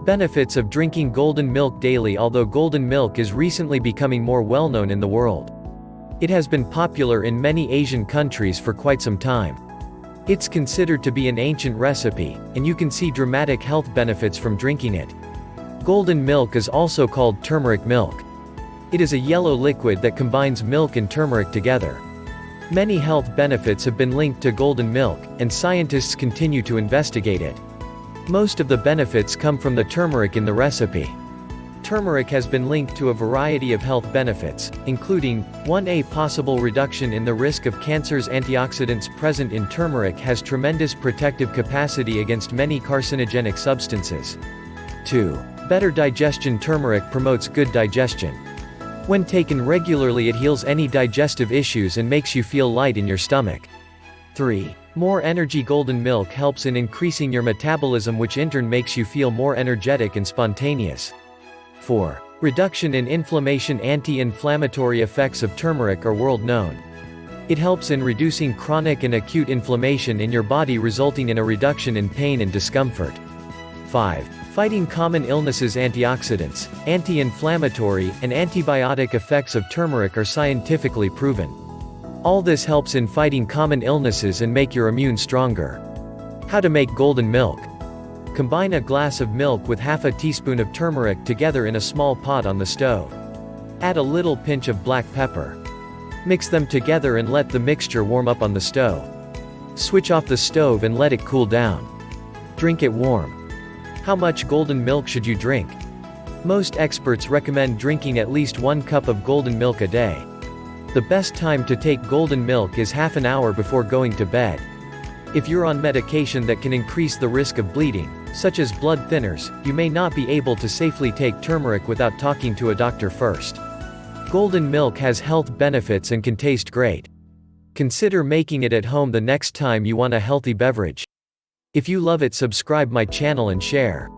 Benefits of drinking golden milk daily. Although golden milk is recently becoming more well-known in the world, it has been popular in many Asian countries for quite some time. It's considered to be an ancient recipe, and you can see dramatic health benefits from drinking it. Golden milk is also called turmeric milk. It is a yellow liquid that combines milk and turmeric together. Many health benefits have been linked to golden milk, and scientists continue to investigate it. Most of the benefits come from the turmeric in the recipe. Turmeric has been linked to a variety of health benefits, including 1. Possible reduction in the risk of cancers. Antioxidants present in turmeric has tremendous protective capacity against many carcinogenic substances. 2. Better digestion. Turmeric promotes good digestion. When taken regularly, it heals any digestive issues and makes you feel light in your stomach. 3. More energy. Golden milk helps in increasing your metabolism, which in turn makes you feel more energetic and spontaneous. 4. Reduction in inflammation. Anti-inflammatory effects of turmeric are world known. It helps in reducing chronic and acute inflammation in your body, resulting in a reduction in pain and discomfort. 5. Fighting common illnesses. Antioxidants, anti-inflammatory, and antibiotic effects of turmeric are scientifically proven. All this helps in fighting common illnesses and make your immune stronger. How to make golden milk. Combine a glass of milk with half a teaspoon of turmeric together in a small pot on the stove. Add a little pinch of black pepper. Mix them together and let the mixture warm up on the stove. Switch off the stove and let it cool down. Drink it warm. How much golden milk should you drink? Most experts recommend drinking at least 1 cup of golden milk a day. The best time to take golden milk is half an hour before going to bed. If you're on medication that can increase the risk of bleeding, such as blood thinners, you may not be able to safely take turmeric without talking to a doctor first. Golden milk has health benefits and can taste great. Consider making it at home the next time you want a healthy beverage. If you love it, subscribe my channel and share.